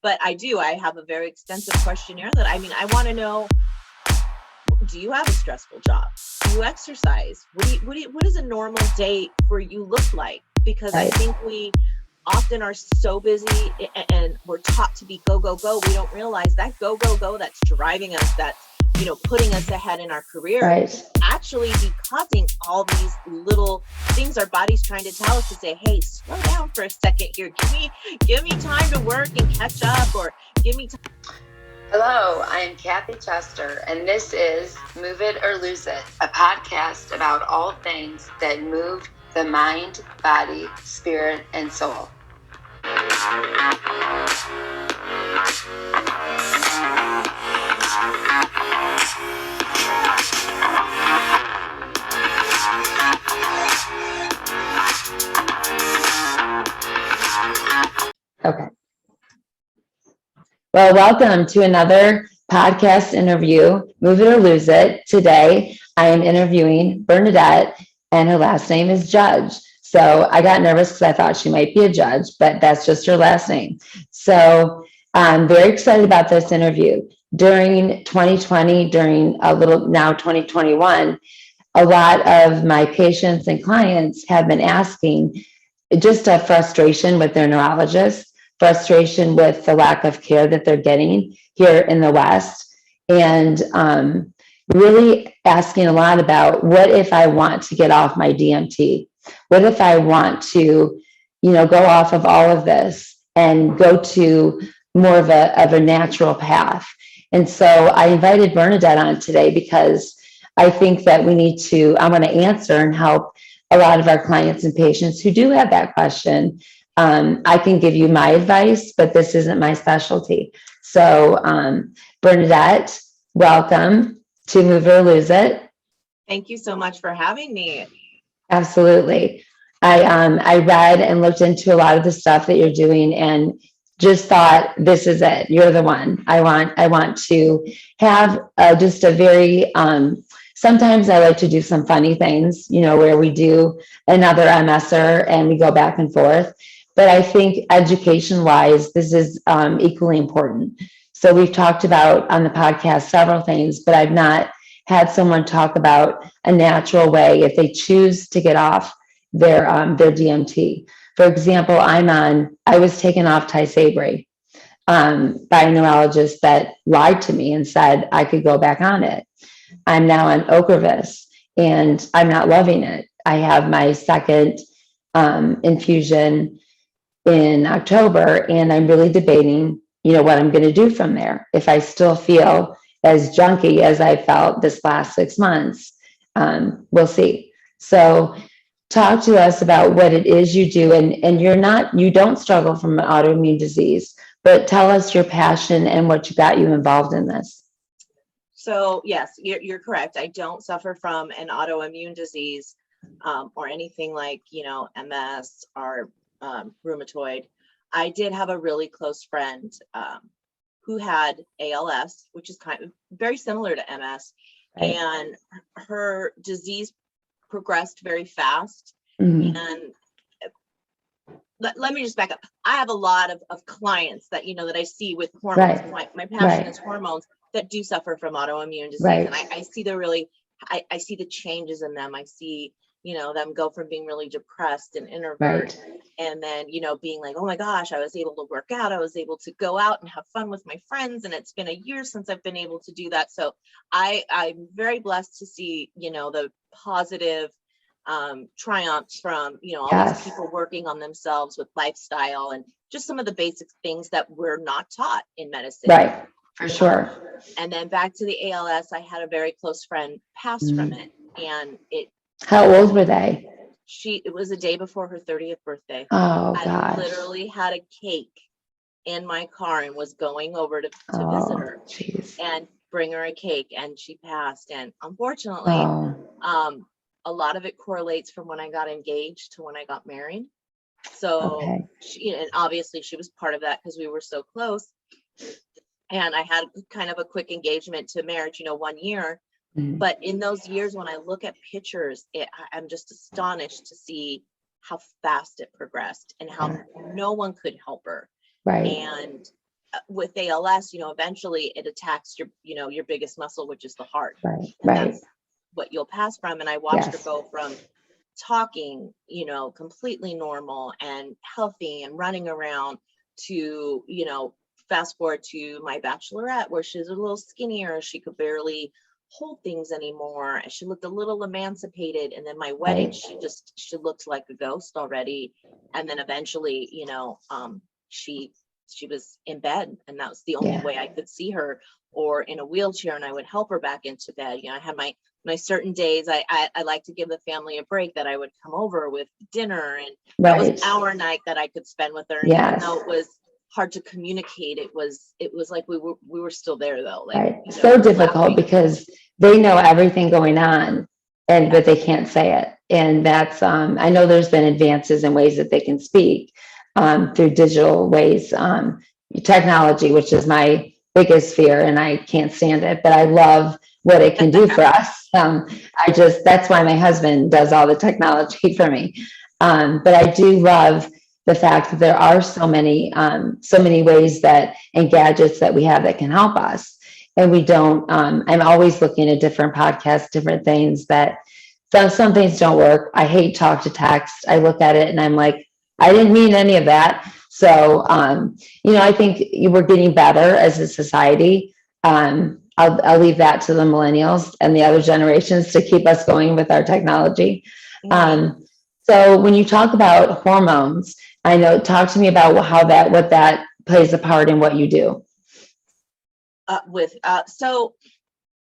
But I have a very extensive questionnaire that, I want to know, do you have a stressful job? Do you exercise? What does a normal day for you look like? Because I think we often are so busy and we're taught to be go, go, go. We don't realize that go, go, go that's driving us, that's, putting us ahead in our career, actually be causing all these little things our body's trying to tell us to say, hey, slow down for a second here. Give me time to work and catch up, or give me time. Hello, I'm Kathy Chester, and this is Move It or Lose It, a podcast about all things that move the mind, body, spirit, and soul. Okay. Well, welcome to another podcast interview, Move It or Lose It. Today, I am interviewing Bernadette, and her last name is Judge. So I got nervous because I thought she might be a judge, but that's just her last name. So I'm very excited about this interview. During 2020, now 2021, a lot of my patients and clients have been asking just a frustration with their neurologist, frustration with the lack of care that they're getting here in the West, and really asking a lot about, what if I want to get off my DMT? What if I want to, go off of all of this and go to more of a natural path? And so I invited Bernadette on today because I think that I want to answer and help a lot of our clients and patients who do have that question. I can give you my advice, but this isn't my specialty. So, Bernadette, welcome to Move It or Lose It. Thank you so much for having me. Absolutely. I read and looked into a lot of the stuff that you're doing and just thought, this is it. You're the one. I want to have just a very, sometimes I like to do some funny things, where we do another MSer and we go back and forth. But I think education-wise, this is equally important. So we've talked about on the podcast several things, but I've not had someone talk about a natural way if they choose to get off their DMT. For example, I was taken off Tysabri by a neurologist that lied to me and said I could go back on it. I'm now on Ocrevus and I'm not loving it. I have my second infusion in October, and I'm really debating, what I'm going to do from there. If I still feel as junky as I felt this last 6 months, we'll see. So talk to us about what it is you do, and you don't struggle from an autoimmune disease, but tell us your passion and what got you involved in this. So yes, you're correct. I don't suffer from an autoimmune disease or anything like, MS or rheumatoid. I did have a really close friend who had ALS, which is kind of very similar to MS, and her disease progressed very fast. Mm-hmm. And let me just back up. I have a lot of clients that, that I see with hormones. My passion is hormones that do suffer from autoimmune disease. And I see I see the changes in them. I see, them go from being really depressed and introvert, and then, being like, oh my gosh, I was able to work out. I was able to go out and have fun with my friends. And it's been a year since I've been able to do that. So I'm very blessed to see, the positive triumphs from, all these people working on themselves with lifestyle and just some of the basic things that we're not taught in medicine. Right. For sure. And then back to the ALS, I had a very close friend pass from it. And how old were they? It was a day before her 30th birthday. Oh, gosh. I literally had a cake in my car and was going over to visit her and bring her a cake, and she passed. And unfortunately, a lot of it correlates from when I got engaged to when I got married. So and obviously she was part of that because we were so close. And I had kind of a quick engagement to marriage, 1 year. Mm-hmm. But in those years, when I look at pictures, I'm just astonished to see how fast it progressed and how no one could help her. Right. And with ALS, eventually it attacks your biggest muscle, which is the heart. Right. And Right. that's what you'll pass from. And I watched her Yes. go from talking, completely normal and healthy and running around to, fast forward to my bachelorette where she's a little skinnier. She could barely hold things anymore. She looked a little emancipated. And then my wedding, Right. she looked like a ghost already. And then eventually, she was in bed, and that was the only way I could see her, or in a wheelchair, and I would help her back into bed. I had my certain days. I like to give the family a break, that I would come over with dinner, and that was our night that I could spend with her. And even though it was hard to communicate, it was like we were still there though. Like, Right. So difficult laughing. because they know everything going on, but they can't say it. And that's, I know there's been advances in ways that they can speak through digital ways, technology, which is my biggest fear, and I can't stand it, but I love what it can do for us. That's why my husband does all the technology for me. But I do love the fact that there are so many ways and gadgets that we have that can help us. And we don't, I'm always looking at different podcasts, different things that some things don't work. I hate talk to text. I look at it and I'm like, I didn't mean any of that. So, I think we're getting better as a society. I'll leave that to the millennials and the other generations to keep us going with our technology. So when you talk about hormones, talk to me about what that plays a part in what you do. So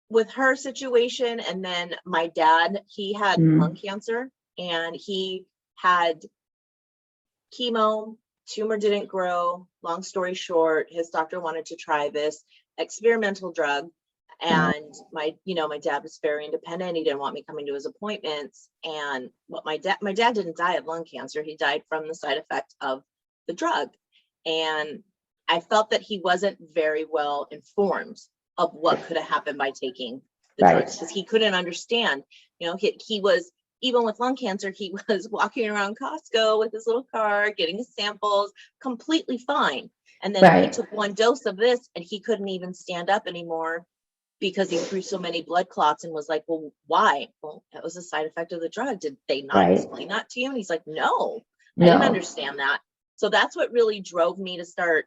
with her situation, and then my dad, he had lung cancer, and he had chemo, tumor didn't grow. Long story short, his doctor wanted to try this experimental drug. And my dad was very independent. He didn't want me coming to his appointments. And my dad didn't die of lung cancer. He died from the side effect of the drug. And I felt that he wasn't very well informed of what could have happened by taking the drugs, because he couldn't understand. He was, even with lung cancer, he was walking around Costco with his little car, getting his samples, completely fine. And then he took one dose of this, and he couldn't even stand up anymore because he grew so many blood clots, and was like, well, why? Well, that was a side effect of the drug. Did they not explain that to you? And he's like, no, I didn't understand that. So that's what really drove me to start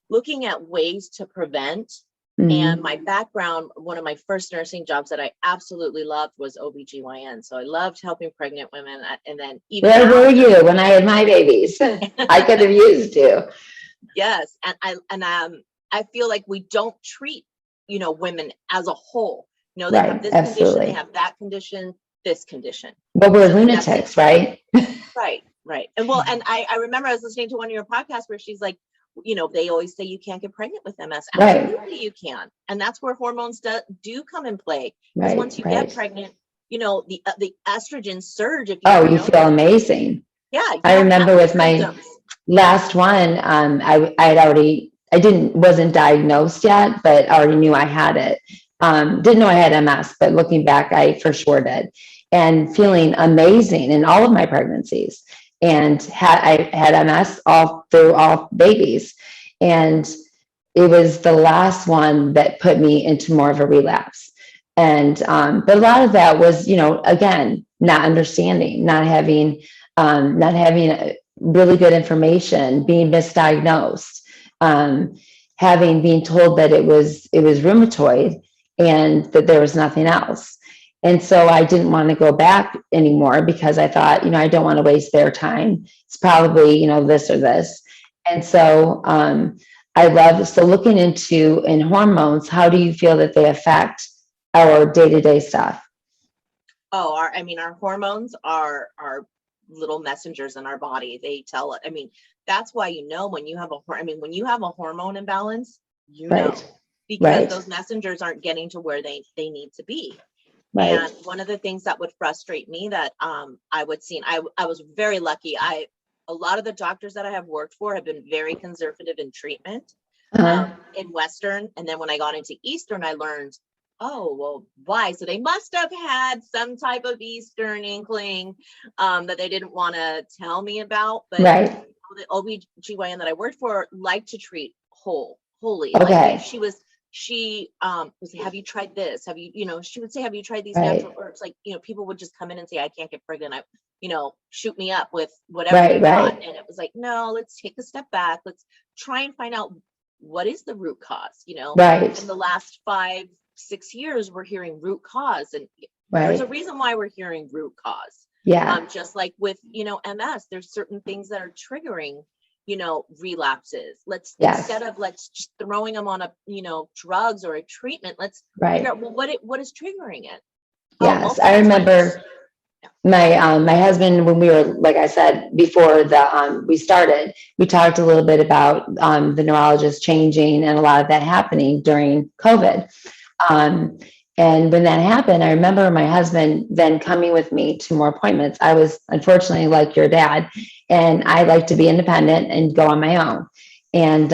looking at ways to prevent. And my background, one of my first nursing jobs that I absolutely loved was OBGYN. So I loved helping pregnant women. And then even where were you when I had my babies? I could have used you. Yes. And I feel like we don't treat, women as a whole. They have this condition, they have that condition, this condition. But we're lunatics, right? Right. And well, and I remember I was listening to one of your podcasts where she's like, they always say you can't get pregnant with MS. Absolutely you can. And that's where hormones do come in play. Because once you get pregnant, the estrogen surge. If you feel amazing. Yeah. I remember with my last one, I wasn't diagnosed yet, but already knew I had it. Didn't know I had MS, but looking back, I for sure did. And feeling amazing in all of my pregnancies. And I had MS through all babies. And it was the last one that put me into more of a relapse. And, but a lot of that was, again, not understanding, not having really good information, being misdiagnosed, being told that it was rheumatoid and that there was nothing else. And so I didn't want to go back anymore because I thought, I don't want to waste their time. It's probably, this or this. And so looking in hormones, how do you feel that they affect our day-to-day stuff? Oh, our hormones are little messengers in our body. They tell it. That's why, when you have a hormone imbalance, because those messengers aren't getting to where they need to be. And one of the things that would frustrate me that I would see, and I was very lucky. A lot of the doctors that I have worked for have been very conservative in treatment in Western. And then when I got into Eastern, I learned, oh, well, why? So they must have had some type of Eastern inkling that they didn't want to tell me about. But the OBGYN that I worked for liked to treat wholly. Okay. Like she was, have you tried this? Have you, she would say, have you tried these Right. natural herbs? Like, people would just come in and say, I can't get pregnant. Shoot me up with whatever Right, you got. right. And it was like, no, let's take a step back. Let's try and find out what is the root cause, Right. in the last 5-6 years, we're hearing root cause, and there's a Right. reason why we're hearing root cause. Yeah. Just like with, MS, there's certain things that are triggering, relapses. Yes. Instead of just throwing them on a, drugs or a treatment, let's Right. figure out, well, what is triggering it? Yes. multiple I times. remember my husband, when we were, like I said, before we started, we talked a little bit about the neurologist changing and a lot of that happening during COVID. And when that happened, I remember my husband then coming with me to more appointments. I was unfortunately like your dad, and I like to be independent and go on my own. And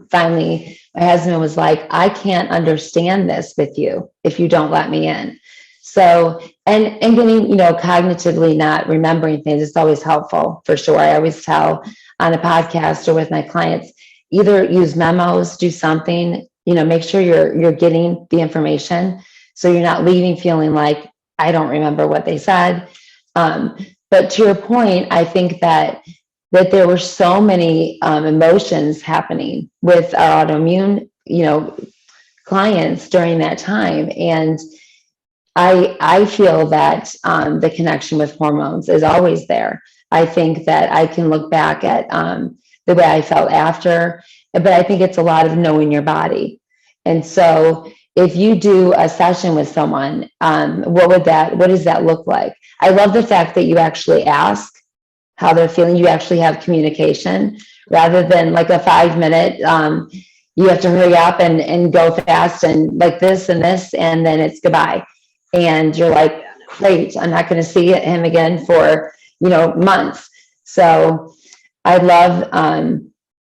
finally, my husband was like, I can't understand this with you if you don't let me in. So, and getting, cognitively not remembering things is always helpful for sure. I always tell on a podcast or with my clients, either use memos, do something, make sure you're getting the information. So you're not leaving feeling like, I don't remember what they said. But to your point, I think that there were so many emotions happening with our autoimmune, clients during that time. And I feel that the connection with hormones is always there. I think that I can look back at the way I felt after, but I think it's a lot of knowing your body. And so if you do a session with someone, what does that look like? I love the fact that you actually ask how they're feeling. You actually have communication rather than like a 5-minute, you have to hurry up and go fast and like this and this, and then it's goodbye. And you're like, great, I'm not going to see him again for, months. So I love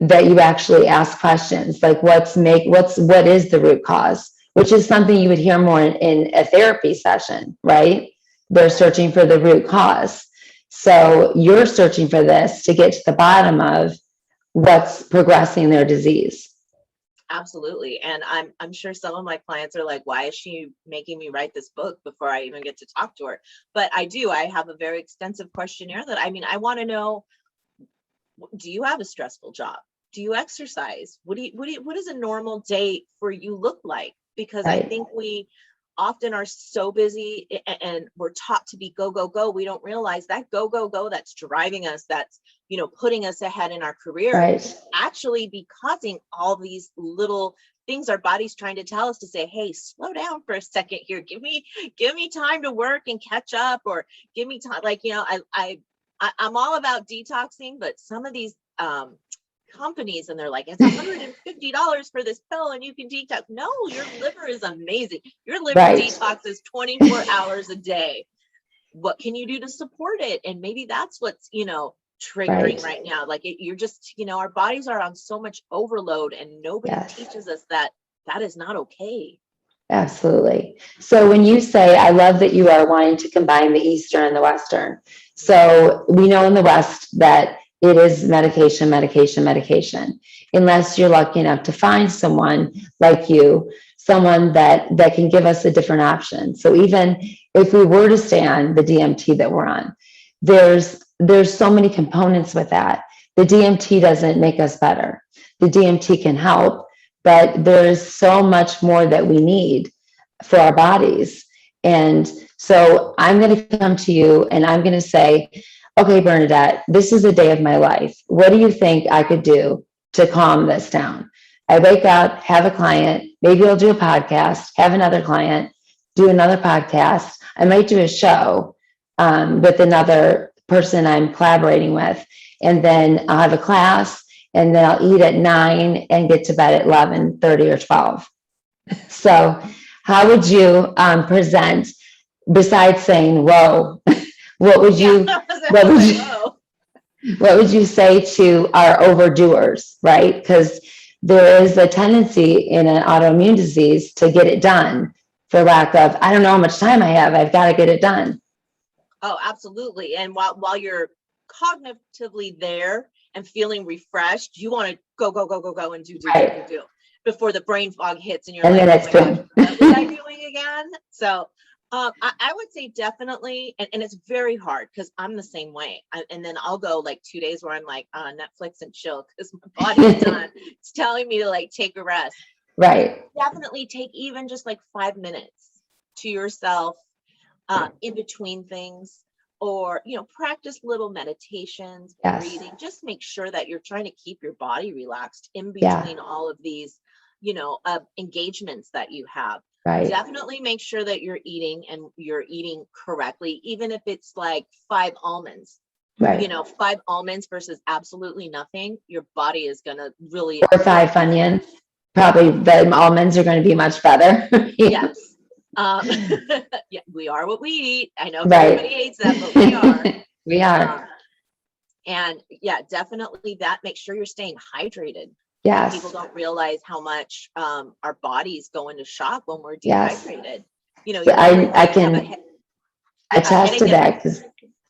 that you actually ask questions like what is the root cause, which is something you would hear more in a therapy session, right? They're searching for the root cause. So you're searching for this to get to the bottom of what's progressing their disease. Absolutely. And I'm sure some of my clients are like, why is she making me write this book before I even get to talk to her? But I have a very extensive questionnaire that I want to know, do you have a stressful job? Do you exercise? What does a normal day for you look like? Because right. I think we often are so busy and we're taught to be go, go, go. We don't realize that go, go, go that's driving us, that's, putting us ahead in our career, right. actually be causing all these little things our body's trying to tell us to say, hey, slow down for a second here. Give me time to work and catch up, or give me time. Like, I'm all about detoxing, but some of these companies, and they're like, it's $150 for this pill and you can detox. No, your liver is amazing. Your liver right. detoxes 24 hours a day. What can you do to support it? And maybe that's what's, triggering right now. Like you're just, our bodies are on so much overload, and nobody yes. teaches us that is not okay. Absolutely. So when you say, I love that you are wanting to combine the Eastern and the Western. So we know in the West that it is medication, medication, medication, unless you're lucky enough to find someone like you, someone that can give us a different option. So even if we were to stay on the DMT that we're on, there's so many components with that. The DMT doesn't make us better. The DMT can help, but there's so much more that we need for our bodies. And so I'm going to come to you and I'm going to say, okay, Bernadette, this is a day of my life. What do you think I could do to calm this down? I wake up, have a client, maybe I'll do a podcast, have another client, do another podcast. I might do a show with another person I'm collaborating with. And then I'll have a class, and then I'll eat at 9 and get to bed at 11:30 or 12. So how would you present, besides saying, whoa, what would you say to our overdoers, right? Because there is a tendency in an autoimmune disease to get it done for lack of, I don't know how much time I have, I've got to get it done. Oh, absolutely. And while you're cognitively there and feeling refreshed, you want to go and do before the brain fog hits and you're And like, then it's oh my gosh, what was I doing again? So I would say definitely, and it's very hard because I'm the same way. And then I'll go like 2 days where I'm like Netflix and chill because my body's done. It's telling me to like take a rest. Right. Definitely take even just like 5 minutes to yourself in between things, or practice little meditations, breathing. Just make sure that you're trying to keep your body relaxed in between all of these engagements that you have. Right. Definitely make sure that you're eating and you're eating correctly, even if it's like 5 almonds. Right. 5 almonds versus absolutely nothing. Your body is gonna really. Or 5 onions. Probably the almonds are going to be much better. Yes. Yeah, we are what we eat. I know everybody hates that, but we are. We are. And yeah, definitely that. Make sure you're staying hydrated. Yes. People don't realize how much our bodies go into shock when we're dehydrated. I can attest to that because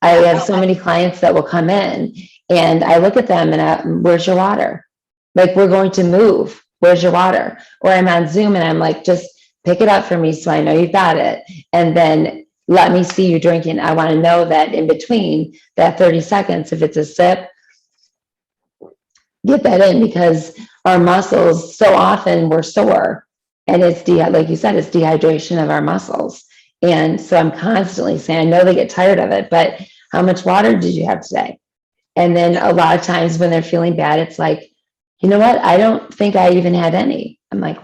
I have so many clients that will come in and I look at them and where's your water? Like, we're going to move. Where's your water? Or I'm on Zoom and I'm like, just pick it up for me so I know you've got it. And then let me see you drinking. I want to know that in between that 30 seconds, if it's a sip, get that in, because our muscles, so often we're sore and it's like you said, it's dehydration of our muscles. And so I'm constantly saying, I know they get tired of it, but how much water did you have today? And then a lot of times when they're feeling bad, it's like, you know what? I don't think I even had any. I'm like,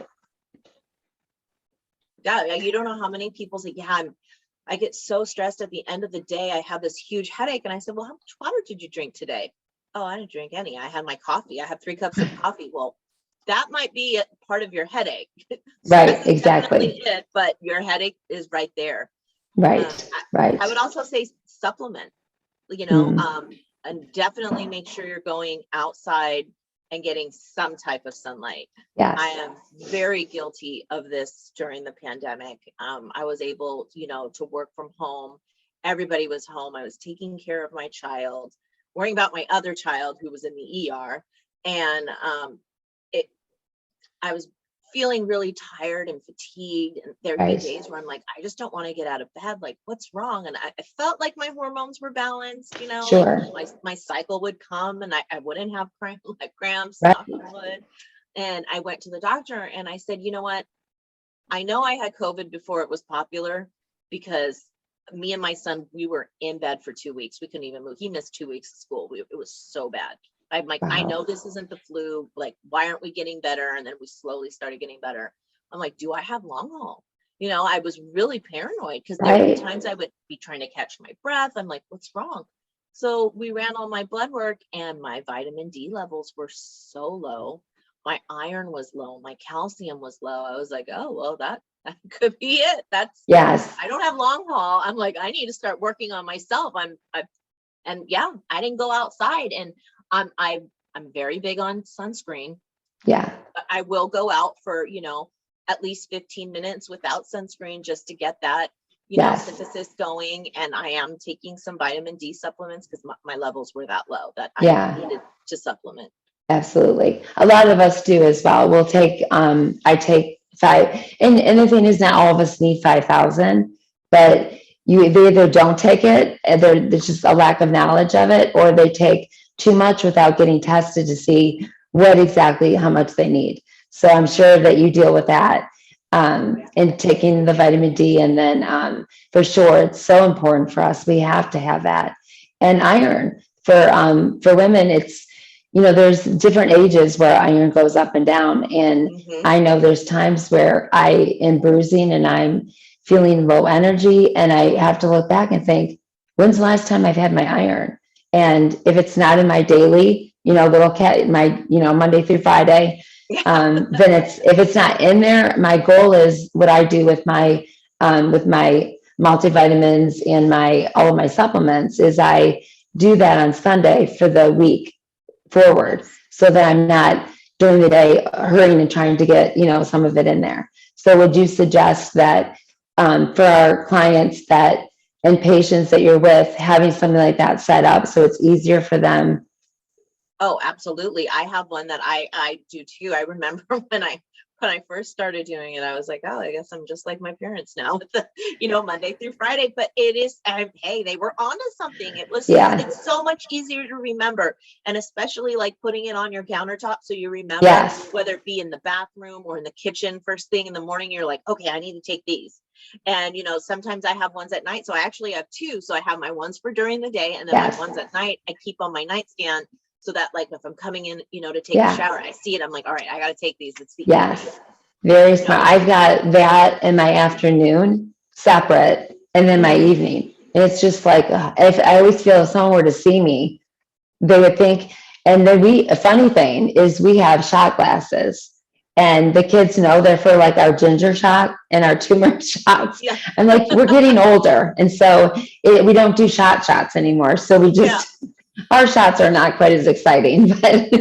yeah, you don't know how many people say, yeah, I get so stressed at the end of the day. I have this huge headache. And I said, well, how much water did you drink today? Oh, I didn't drink any. I had my coffee. I had 3 cups of coffee. Well, that might be a part of your headache. Right, exactly. But your headache is right there. Right, right. I would also say supplement, and definitely make sure you're going outside and getting some type of sunlight. Yes. I am very guilty of this during the pandemic. I was able, to work from home. Everybody was home. I was taking care of my child, worrying about my other child who was in the ER. And I was feeling really tired and fatigued. And there'd be days where I'm like, I just don't want to get out of bed. Like, what's wrong? And I felt like my hormones were balanced, Sure. like my cycle would come and I wouldn't have cramps, Right. knock on wood. And I went to the doctor and I said, you know what? I know I had COVID before it was popular, because me and my son, we were in bed for 2 weeks. We couldn't even move. He missed 2 weeks of school. It was so bad. I'm like, I know this isn't the flu. Like, why aren't we getting better? And then we slowly started getting better. I'm like, do I have long haul? I was really paranoid because there were times I would be trying to catch my breath. I'm like, what's wrong? So we ran all my blood work and my vitamin D levels were so low. My iron was low. My calcium was low. I was like, oh, well, that could be it. I don't have long haul. I'm like, I need to start working on myself. I didn't go outside, and I'm very big on sunscreen. Yeah. But I will go out for, at least 15 minutes without sunscreen just to get that, synthesis going. And I am taking some vitamin D supplements because my levels were that low that I needed to supplement. Absolutely. A lot of us do as well. We'll take, I take 5, and the thing is not all of us need 5,000, but they either don't take it, there's just a lack of knowledge of it, or they take too much without getting tested to see how much they need. So I'm sure that you deal with that in taking the vitamin D. And then for sure, it's so important for us. We have to have that. And iron for women, it's, there's different ages where iron goes up and down. And I know there's times where I am bruising and I'm feeling low energy, and I have to look back and think, when's the last time I've had my iron? And if it's not in my daily, Monday through Friday, then if it's not in there, my goal is what I do with my multivitamins and all of my supplements is I do that on Sunday for the week forward, so that I'm not during the day hurrying and trying to get, some of it in there. So would you suggest that for our clients and patients that you're with, having something like that set up so it's easier for them Oh, absolutely. I have one that I do too. I remember when I first started doing it, I was like, oh, I guess I'm just like my parents now with the, Monday through Friday. But it is, hey, they were onto something. Yeah. It's so much easier to remember, and especially like putting it on your countertop so you remember, Yes. whether it be in the bathroom or in the kitchen first thing in the morning. You're like, okay, I need to take these. And sometimes I have ones at night, so I actually have two. So I have my ones for during the day, and then Yes. my ones at night I keep on my nightstand. So that like if I'm coming in, to take Yeah. a shower, I see it. I'm like, all right, I got to take these. It's the Yes. Very easiest. smart. I've got that in my afternoon separate and then my evening. And it's just like, if I always feel if someone were to see me, they would think, and then a funny thing is we have shot glasses and the kids know they're for like our ginger shot and our turmeric shots. Yeah. I'm like, we're getting older. And so we don't do shots anymore. So we just, our shots are not quite as exciting, but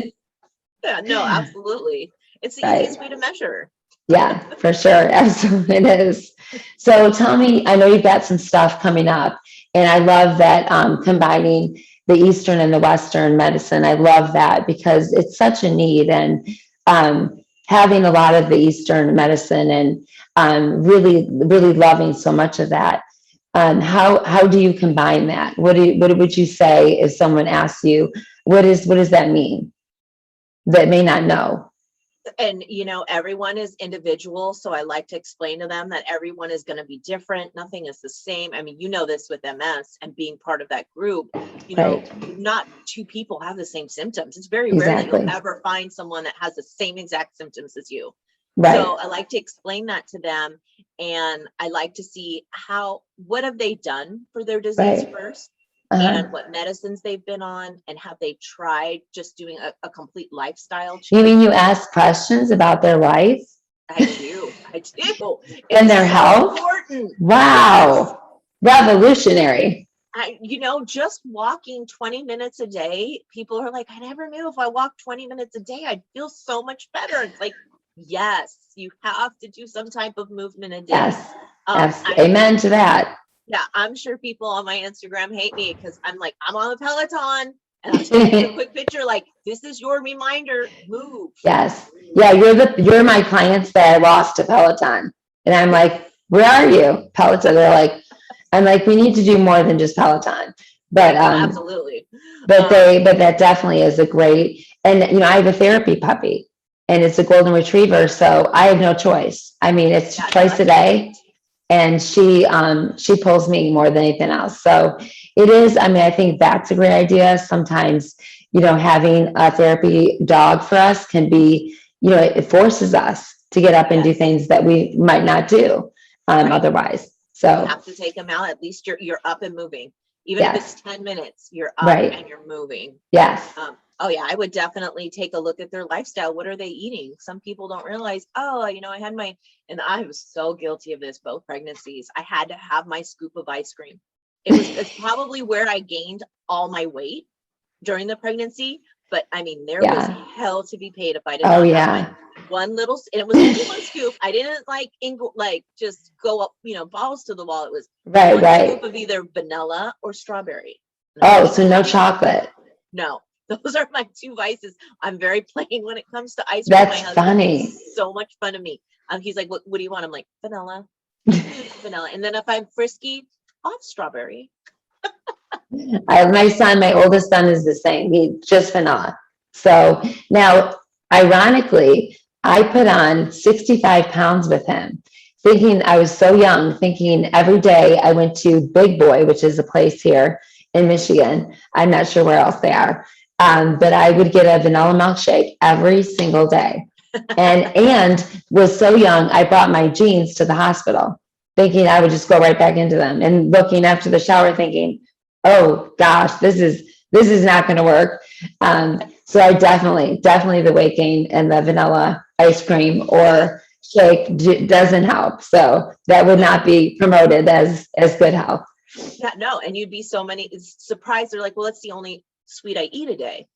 Yeah, no, absolutely. It's the right. easiest way to measure. Yeah, for sure. Absolutely it is. So tell me, I know you've got some stuff coming up, and I love that combining the Eastern and the Western medicine. I love that because it's such a need, and having a lot of the Eastern medicine and really, really loving so much of that. How do you combine that? What would you say if someone asks you, what does that mean? That may not know. And everyone is individual, so I like to explain to them that everyone is going to be different. Nothing is the same. I mean, this with MS and being part of that group, Right. not two people have the same symptoms. It's very rare that Exactly. you'll ever find someone that has the same exact symptoms as you. Right. So I like to explain that to them, and I like to see what have they done for their disease Right. first, Uh-huh. and what medicines they've been on, and have they tried just doing a complete lifestyle change. You mean you ask questions about their life? I do. And their health? Important. Wow. Yes. Revolutionary. Just walking 20 minutes a day, people are like, I never knew if I walked 20 minutes a day, I'd feel so much better. It's like, yes, you have to do some type of movement a day. Yes. Amen to that. Yeah, I'm sure people on my Instagram hate me because I'm like, I'm on the Peloton and I'm taking a quick picture like, this is your reminder, move. Yes. Yeah, you're my clients that I lost to Peloton. And I'm like, where are you? Peloton. I'm like, we need to do more than just Peloton. But absolutely. But that definitely is a great, and I have a therapy puppy and it's a golden retriever, so I have no choice. I mean, it's twice a day. And she pulls me more than anything else. So it is, I mean, I think that's a great idea. Sometimes, having a therapy dog for us can be, it forces us to get up and do things that we might not do otherwise. So you have to take them out. At least you're up and moving. Even if it's 10 minutes, you're up and you're moving. Yes. Oh yeah, I would definitely take a look at their lifestyle. What are they eating? Some people don't realize, I had and I was so guilty of this, both pregnancies. I had to have my scoop of ice cream. It's probably where I gained all my weight during the pregnancy. But I mean, there was hell to be paid if I did not have my one little, and it was only one scoop. I didn't just go up, balls to the wall. It was one scoop of either vanilla or strawberry. So no chocolate. No. Those are my two vices. I'm very plain when it comes to ice cream. That's funny. It's so much fun to me. He's like, what do you want? I'm like, vanilla. Vanilla. And then if I'm frisky, I'll have strawberry. My oldest son is the same. He just vanilla. So now, ironically, I put on 65 pounds with him, thinking I was so young, thinking every day I went to Big Boy, which is a place here in Michigan. I'm not sure where else they are. But I would get a vanilla milkshake every single day. And was so young, I brought my jeans to the hospital, thinking I would just go right back into them, and looking after the shower thinking, oh gosh, this is not going to work. So I definitely the weight gain and the vanilla ice cream or shake doesn't help. So that would not be promoted as good health. Yeah, no. And you'd be surprised. They're like, well, that's the only sweet I eat a day.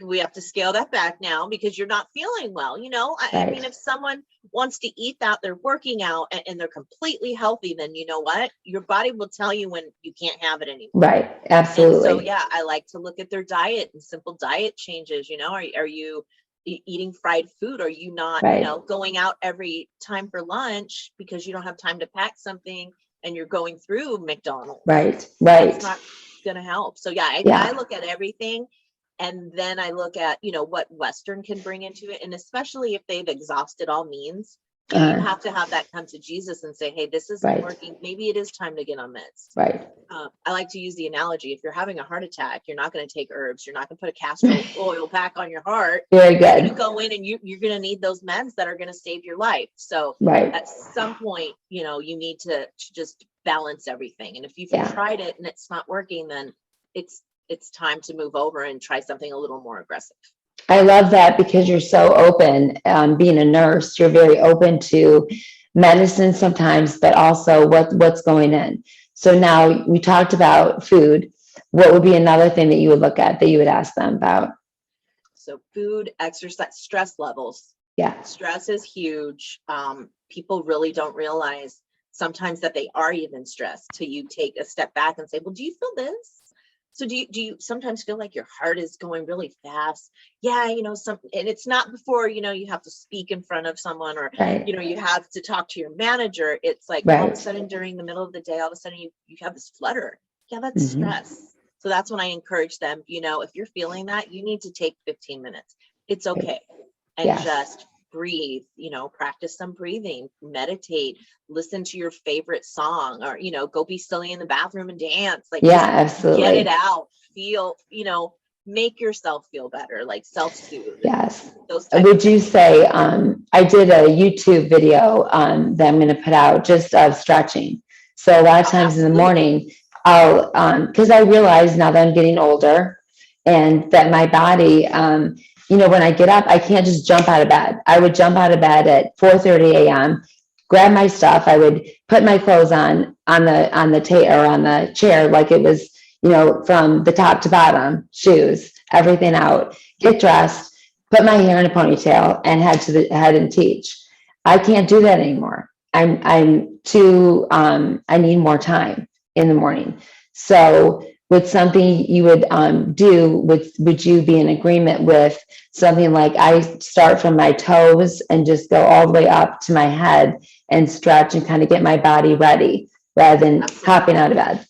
we have to scale that back now because you're not feeling well. I mean, if someone wants to eat that, they're working out and they're completely healthy, then you know what? Your body will tell you when you can't have it anymore. Right. Absolutely. And so, yeah, I like to look at their diet and simple diet changes. Are you eating fried food? Are you not, going out every time for lunch because you don't have time to pack something and you're going through McDonald's? Right. That's not going to help. So, I look at everything. And then I look at, what Western can bring into it. And especially if they've exhausted all means, you have to have that come to Jesus and say, hey, this isn't working. Maybe it is time to get on meds. Right. I like to use the analogy. If you're having a heart attack, you're not going to take herbs. You're not going to put a castor oil pack on your heart. Very good. You're going to go in and you're going to need those meds that are going to save your life. So at some point, you need to just balance everything. And if you've tried it and it's not working, then it's time to move over and try something a little more aggressive. I love that because you're so open. Being a nurse, you're very open to medicine sometimes, but also what's going in. So now we talked about food. What would be another thing that you would look at, that you would ask them about? So food, exercise, stress levels. Yeah. Stress is huge. People really don't realize sometimes that they are even stressed till you take a step back and say, well, do you feel this? So do you sometimes feel like your heart is going really fast? Yeah, and it's not before, you have to speak in front of someone or, you have to talk to your manager. It's like all of a sudden during the middle of the day, all of a sudden you have this flutter. Yeah, that's stress. So that's when I encourage them, if you're feeling that, you need to take 15 minutes. It's okay. And just breathe, practice some breathing, meditate, listen to your favorite song, or, go be silly in the bathroom and dance. Like, absolutely. Get it out, feel, make yourself feel better, like self-soothe. Yes. Would you say, I did a YouTube video that I'm going to put out just of stretching. So a lot of times in the morning, I'll, cause I realize now that I'm getting older and that my body, when I get up, I can't just jump out of bed. I would jump out of bed at 4:30 a.m., grab my stuff. I would put my clothes on the chair, like it was, from the top to bottom, shoes, everything out, get dressed, put my hair in a ponytail and head and teach. I can't do that anymore. I'm too, I need more time in the morning. So with something you would do, would you be in agreement with something like I start from my toes and just go all the way up to my head and stretch and kind of get my body ready rather than hopping out of bed?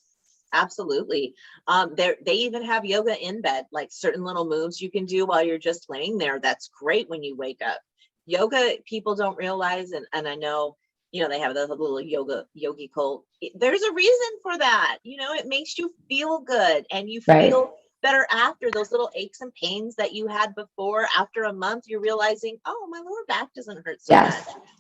Absolutely. They even have yoga in bed, like certain little moves you can do while you're just laying there. That's great when you wake up. Yoga, people don't realize, and I know, they have the little yogi cult. There's a reason for that. It makes you feel good and you feel better after those little aches and pains that you had before. After a month, you're realizing, oh, my lower back doesn't hurt so much.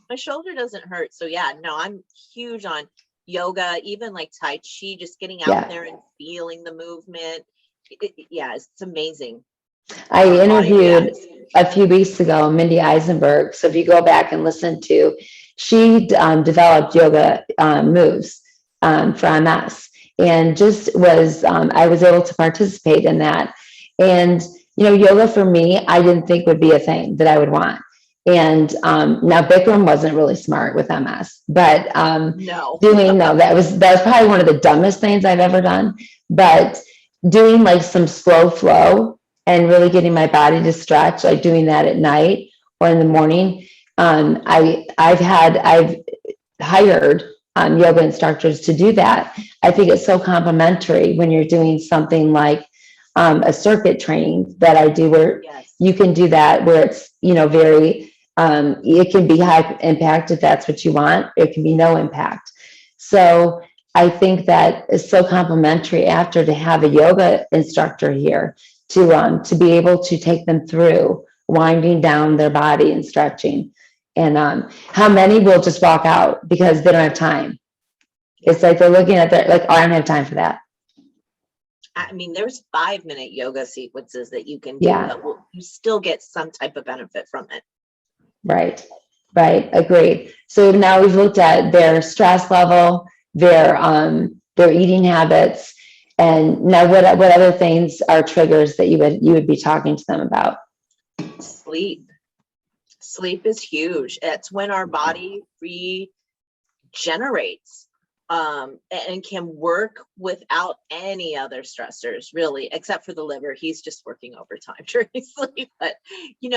My shoulder doesn't hurt. So I'm huge on yoga, even like Tai Chi, just getting out there and feeling the movement. It's amazing. I interviewed a few weeks ago, Mindy Eisenberg. So if you go back and listen to, she developed yoga moves for MS, and just was, I was able to participate in that. And, yoga for me, I didn't think would be a thing that I would want. And now Bikram wasn't really smart with MS, but that was probably one of the dumbest things I've ever done. But doing like some slow flow and really getting my body to stretch, like doing that at night or in the morning. I've hired yoga instructors to do that. I think it's so complimentary when you're doing something like a circuit training that I do, where you can do that, where it's, very, it can be high impact if that's what you want. It can be no impact. So I think that is so complimentary after to have a yoga instructor here to be able to take them through winding down their body and stretching. And how many will just walk out because they don't have time? It's like they're looking at their, like, oh, I don't have time for that. I mean, there's 5-minute yoga sequences that you can do that you still get some type of benefit from it. Right. Agreed. So now we've looked at their stress level, their eating habits. And now what other things are triggers that you would be talking to them about? Sleep. Sleep is huge. It's when our body regenerates and can work without any other stressors, really, except for the liver. He's just working overtime during sleep. But you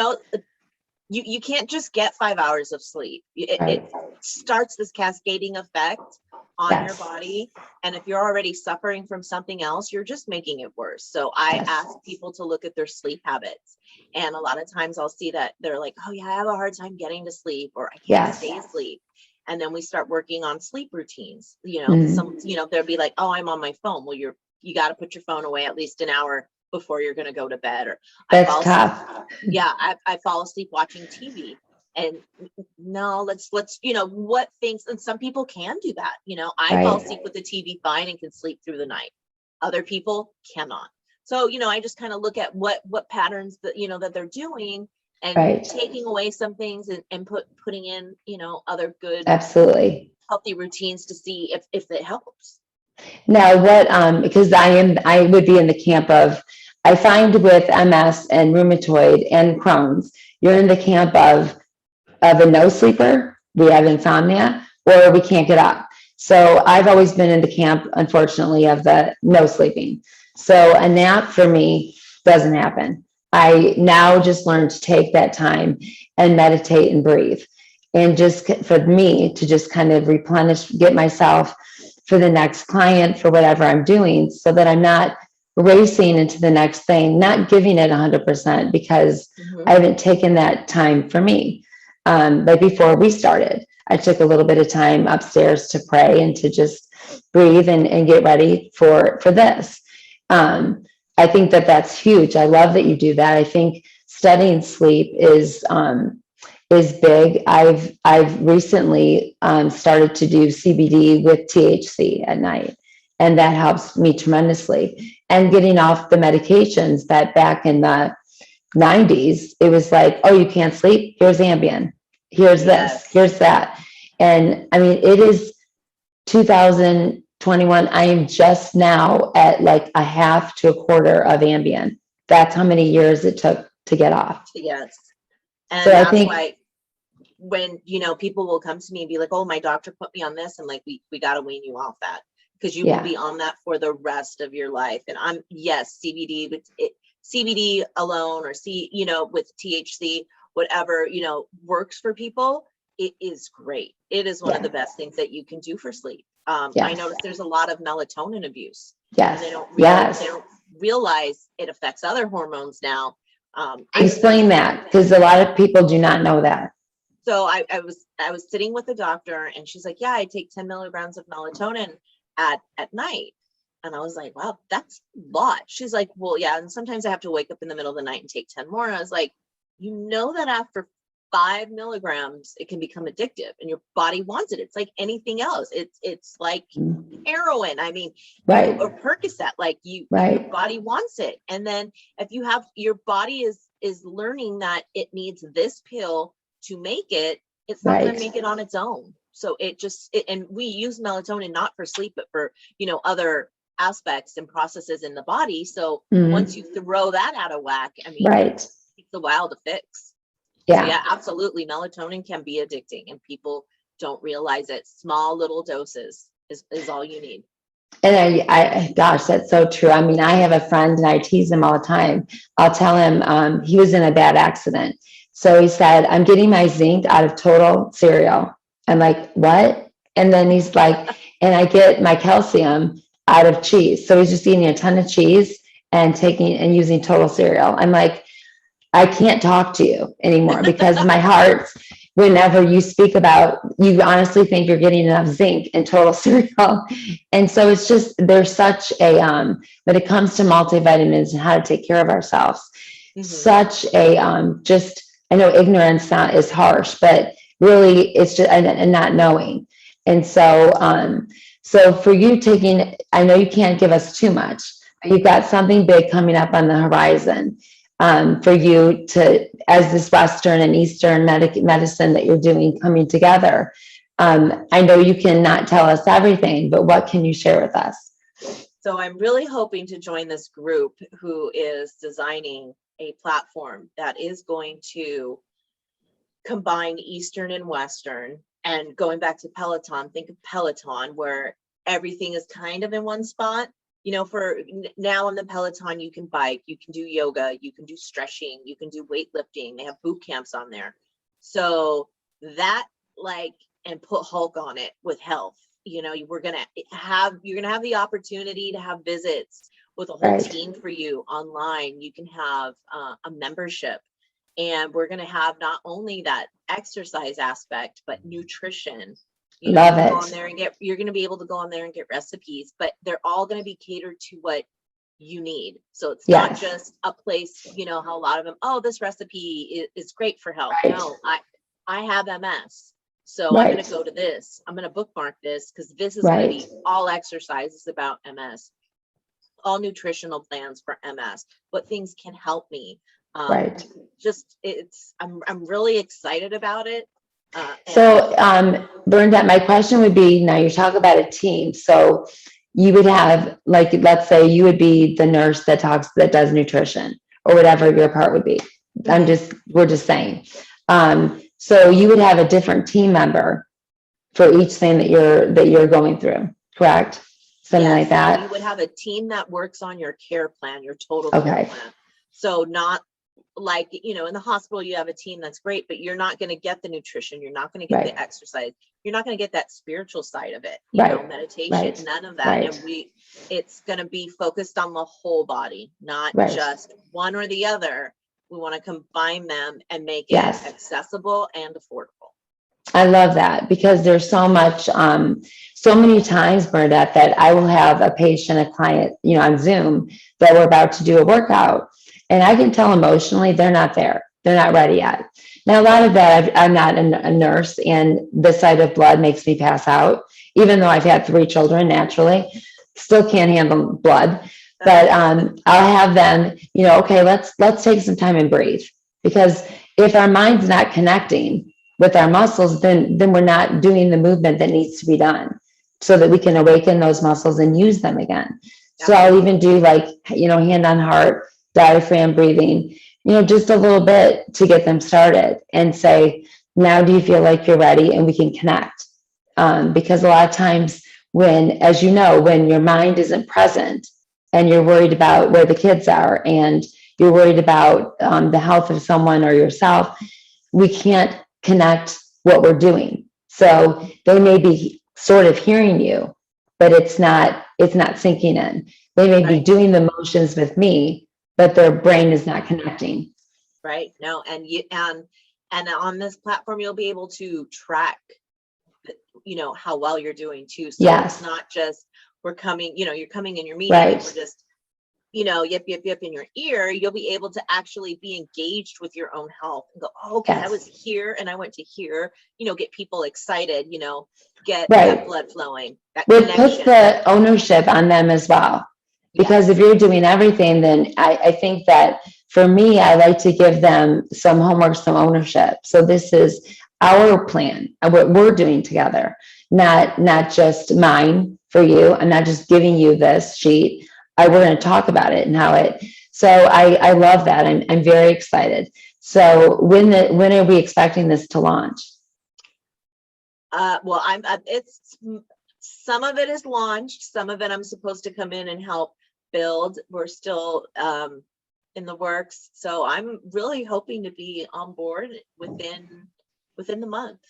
can't just get 5 hours of sleep. It starts this cascading effect on your body. And if you're already suffering from something else, you're just making it worse. So I ask people to look at their sleep habits. And a lot of times I'll see that they're like, oh yeah, I have a hard time getting to sleep, or I can't stay asleep. And then we start working on sleep routines. They'll be like, oh, I'm on my phone. Well, you got to put your phone away at least an hour before you're going to go to bed. Or that's tough. I fall asleep watching TV. And no, let's what things, and some people can do that. I fall asleep with the TV fine and can sleep through the night. Other people cannot. So, I just kind of look at what patterns that, that they're doing, and taking away some things and putting in, other good, absolutely healthy routines to see if it helps. Now, because I would be in the camp of, I find with MS and rheumatoid and Crohn's, you're in the camp of a no sleeper, we have insomnia, or we can't get up. So I've always been in the camp, unfortunately, of the no sleeping. So a nap for me doesn't happen. I now just learned to take that time and meditate and breathe. And just for me to just kind of replenish, get myself for the next client, for whatever I'm doing, so that I'm not racing into the next thing, not giving it 100% because I haven't taken that time for me. Like before we started, I took a little bit of time upstairs to pray and to just breathe and get ready for this. I think that's huge. I love that you do that. I think studying sleep is big. I've recently started to do CBD with THC at night, and that helps me tremendously. And getting off the medications that back in the 90s, it was like, oh, you can't sleep? Here's Ambien. Here's this. Here's that. And I mean, it is 2021. I am just now at like a half to a quarter of Ambien. That's how many years it took to get off. Yes. And so that's I think why when, people will come to me and be like, oh, my doctor put me on this. And like, we got to wean you off that, because you will be on that for the rest of your life. And CBD, but CBD alone, or with THC, whatever, works for people, it is great. It is one of the best things that you can do for sleep. I noticed there's a lot of melatonin abuse. Yes. And they don't realize it affects other hormones now. Explain that, because a lot of people do not know that. So I was sitting with a doctor, and she's like, yeah, I take 10 milligrams of melatonin at night. And I was like, wow, that's a lot. She's like, well, yeah. And sometimes I have to wake up in the middle of the night and take 10 more. And I was like, that after 5 milligrams, it can become addictive, and your body wants it. It's like anything else. It's like heroin. I mean, or Percocet, like your body wants it. And then if you have, your body is learning that it needs this pill to make it, it's not going to make it on its own. So and we use melatonin not for sleep, but for, other aspects and processes in the body. So once you throw that out of whack, I mean, it's a while to fix. Yeah. So absolutely. Melatonin can be addicting, and people don't realize it. Small little doses is all you need. And I gosh, that's so true. I mean, I have a friend and I tease him all the time. I'll tell him, he was in a bad accident. So he said, I'm getting my zinc out of Total cereal. I'm like, what? And then he's like, and I get my calcium out of cheese. So he's just eating a ton of cheese and using Total cereal. I'm like, I can't talk to you anymore, because my heart, whenever you speak about, you honestly think you're getting enough zinc in Total cereal. And so it's just, there's such a, when it comes to multivitamins and how to take care of ourselves, such a, I know ignorance is harsh, but really it's just, and not knowing. And so, so for you I know you can't give us too much, but you've got something big coming up on the horizon. For you to, as this Western and Eastern medicine that you're doing coming together. I know you cannot tell us everything, but what can you share with us? So I'm really hoping to join this group who is designing a platform that is going to combine Eastern and Western. And going back to Peloton, think of Peloton, where everything is kind of in one spot. You know, for now on the Peloton, you can bike, you can do yoga, you can do stretching, you can do weightlifting. They have boot camps on there. So that, like, and put Hulk on it with health. You know, you're gonna have the opportunity to have visits with a whole Right. team for you online. You can have a membership, and we're gonna have not only that exercise aspect, but nutrition. You know, Love you can go it. on there and you're gonna be able to go on there and get recipes, but they're all gonna be catered to what you need. So it's not Yes. just a place, you know, how a lot of them, oh, this recipe is great for health. Right. No, I have MS. So I'm going Right. to go to this. I'm going to bookmark this because this is going to be Right. all exercises about MS, all nutritional plans for MS, what things can help me. Right. I'm really excited about it. So, Bernadette, my question would be, now you talk about a team. So you would have, like, let's say you would be the nurse that does nutrition or whatever your part would be. We're just saying. So you would have a different team member for each thing that you're going through, correct? Something like that. You would have a team that works on your care plan, your total Okay. care plan. So not like, you know, in the hospital, you have a team that's great, but you're not going to get the nutrition. You're not going to get Right. the exercise. You're not going to get that spiritual side of it, you know, meditation, Right. none of that. Right. And it's going to be focused on the whole body, not Right. just one or the other. We want to combine them and make it Yes. accessible and affordable. I love that because there's so much, so many times, Bernadette, that I will have a patient, a client, you know, on Zoom that we're about to do a workout, and I can tell emotionally they're not there. They're not ready yet. Now, a lot of that, I'm not a nurse, and the sight of blood makes me pass out, even though I've had 3 children naturally, still can't handle blood. But I'll have them, you know, okay, let's take some time and breathe, because if our mind's not connecting with our muscles, then we're not doing the movement that needs to be done so that we can awaken those muscles and use them again. So I'll even do, like, you know, hand on heart, diaphragm breathing, you know, just a little bit to get them started and say, now do you feel like you're ready? And we can connect. Because a lot of times as you know, when your mind isn't present and you're worried about where the kids are and you're worried about the health of someone or yourself, we can't connect what we're doing. So they may be sort of hearing you, but it's not sinking in. They may be doing the motions with me, but their brain is not connecting. Right. No, and on this platform, you'll be able to track, you know, how well you're doing too. So it's not just you're coming in your meeting, and we're just, you know, yip, yip, yip in your ear. You'll be able to actually be engaged with your own health and go, oh, okay, I was here and I went to here, you know, get people excited, you know, get that blood flowing. We'll put the ownership on them as well. Because if you're doing everything, then I think that for me, I like to give them some homework, some ownership. So this is our plan, what we're doing together, not just mine for you. I'm not just giving you this sheet. We're going to talk about it and how it. So I love that. I'm very excited. So when are we expecting this to launch? Well, it's some of it is launched. Some of it I'm supposed to come in and help build. We're still in the works. So I'm really hoping to be on board within the month.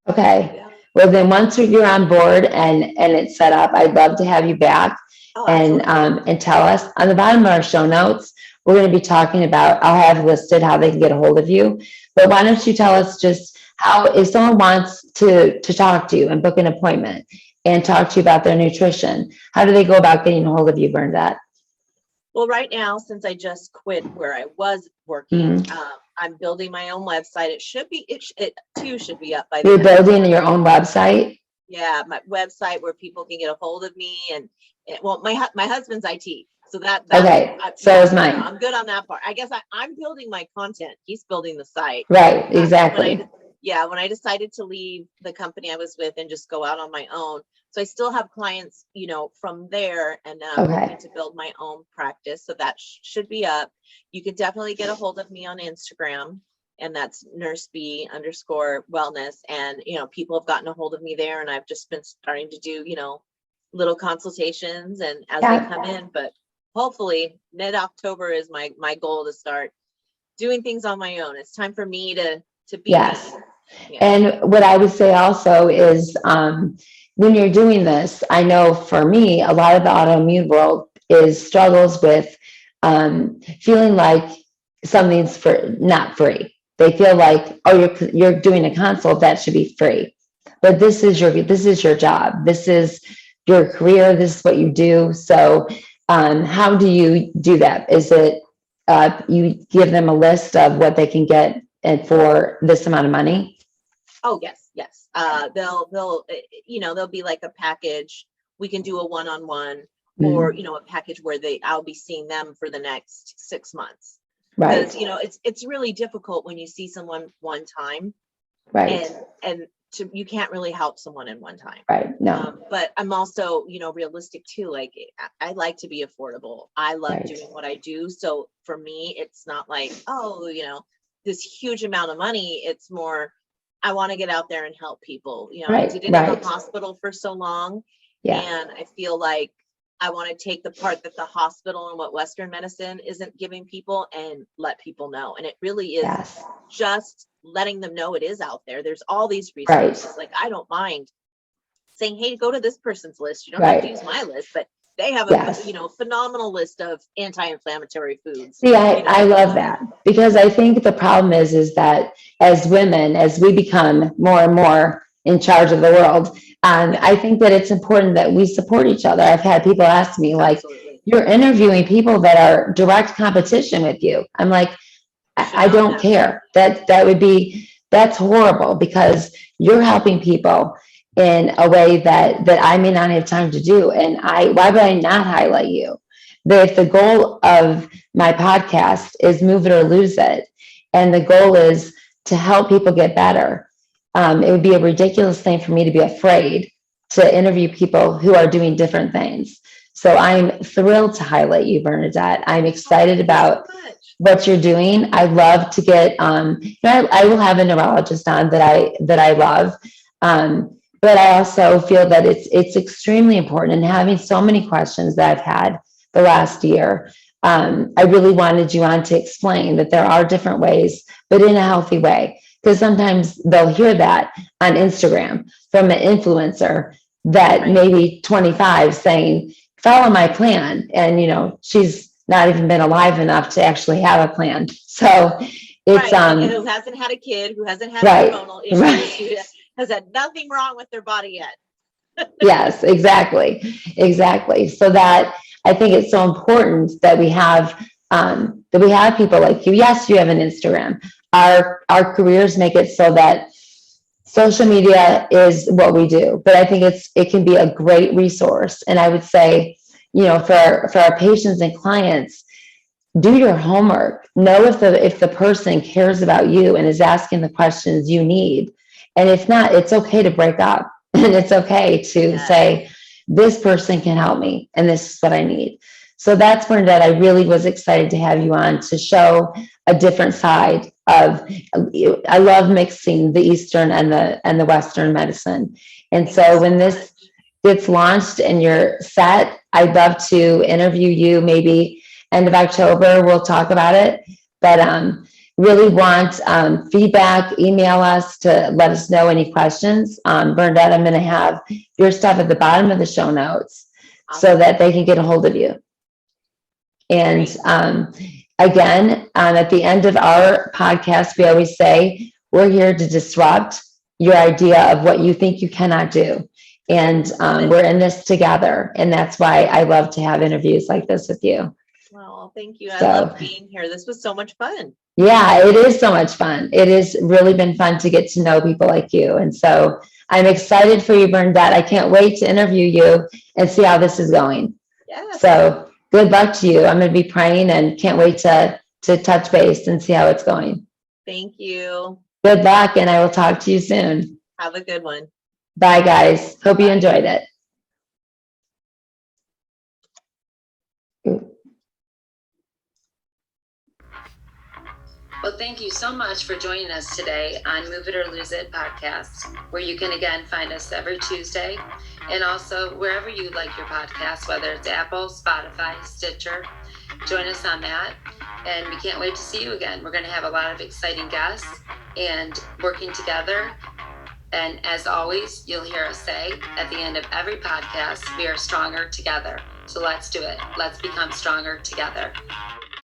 Okay. Yeah. Well, then once you're on board and it's set up, I'd love to have you back and tell us. On the bottom of our show notes, we're going to be talking about, I'll have listed how they can get a hold of you. But why don't you tell us just how, if someone wants to talk to you and book an appointment and talk to you about their nutrition, how do they go about getting a hold of you, Bernadette? Well, right now, since I just quit where I was working, I'm building my own website. It too should be up by the You're building your own website? Yeah, my website where people can get a hold of me, and my husband's IT, so that okay. So is mine. I'm good on that part. I guess I'm building my content. He's building the site. Right. Exactly. Yeah, when I decided to leave the company I was with and just go out on my own. So I still have clients, from there, and then I'm Okay. hoping to build my own practice. So that should be up. You could definitely get a hold of me on Instagram, and that's nurseb_wellness. And, people have gotten a hold of me there, and I've just been starting to do, little consultations and as Yeah. they come in, but hopefully mid-October is my goal to start doing things on my own. It's time for me to be Yes. me. Yeah. And what I would say also is, when you're doing this, I know for me, a lot of the autoimmune world struggles with feeling like something's not free. They feel like, oh, you're doing a consult, that should be free. But this is your job. This is your career. This is what you do. So how do you do that? Is it you give them a list of what they can get and for this amount of money? Oh, yes. They'll be like a package. We can do a one-on-one, or, a package where I'll be seeing them for the next 6 months. Right. Because, it's really difficult when you see someone one time, Right. and you can't really help someone in one time. Right. No. But I'm also, realistic too. Like, I like to be affordable. I love Right. doing what I do. So for me, it's not like, this huge amount of money. It's more, I want to get out there and help people. I Right. did it in Right. the hospital for so long. Yeah. And I feel like I want to take the part that the hospital and what Western medicine isn't giving people and let people know. And it really is Yes. just letting them know it is out there. There's all these resources. Right. Like, I don't mind saying, hey, go to this person's list. You don't Right. have to use my list, but they have Yes. a phenomenal list of anti-inflammatory foods. See, I love that, because I think the problem is that as women, as we become more and more in charge of the world, I think that it's important that we support each other. I've had people ask me, like, Absolutely. you're interviewing people that are direct competition with you. I'm like, I don't care. That's horrible, because you're helping people in a way that I may not have time to do. And why would I not highlight you? But if the goal of my podcast is move it or lose it, and the goal is to help people get better, it would be a ridiculous thing for me to be afraid to interview people who are doing different things. So I'm thrilled to highlight you, Bernadette. I'm excited about what you're doing. I love to get, I will have a neurologist on that I love. But I also feel that it's extremely important, and having so many questions that I've had the last year. I really wanted you on to explain that there are different ways, but in a healthy way. Because sometimes they'll hear that on Instagram from an influencer that maybe 25 saying, follow my plan. And, she's not even been alive enough to actually have a plan. So it's, who hasn't had a kid, who hasn't had hormonal issues, who has had nothing wrong with their body yet. Yes, exactly. So that I think it's so important that we have people like you. Yes, you have an Instagram. Our careers make it so that social media is what we do, but I think it can be a great resource. And I would say, for our patients and clients, do your homework. Know if the person cares about you and is asking the questions you need. And if not, it's okay to break up, and it's okay to say, this person can help me, and this is what I need. So that's Bernadette. I really was excited to have you on to show a different side of. I love mixing the Eastern and the Western medicine. And so when this gets launched and you're set, I'd love to interview you. Maybe end of October, we'll talk about it. But really want feedback. Email us to let us know any questions. Bernadette, I'm going to have your stuff at the bottom of the show notes so that they can get a hold of you. And again, at the end of our podcast, we always say, we're here to disrupt your idea of what you think you cannot do. And we're in this together. And that's why I love to have interviews like this with you. Well, thank you. I love being here. This was so much fun. Yeah, it is so much fun. It has really been fun to get to know people like you. And so I'm excited for you, Bernadette. I can't wait to interview you and see how this is going. Yeah. So good luck to you. I'm going to be praying and can't wait to touch base and see how it's going. Thank you. Good luck, and I will talk to you soon. Have a good one. Bye, guys. Hope you Bye. enjoyed it. Well, thank you so much for joining us today on Move It or Lose It podcast, where you can again find us every Tuesday, and also wherever you like your podcasts, whether it's Apple, Spotify, Stitcher. Join us on that, and we can't wait to see you again. We're going to have a lot of exciting guests and working together. And as always, you'll hear us say at the end of every podcast, we are stronger together. So let's do it. Let's become stronger together.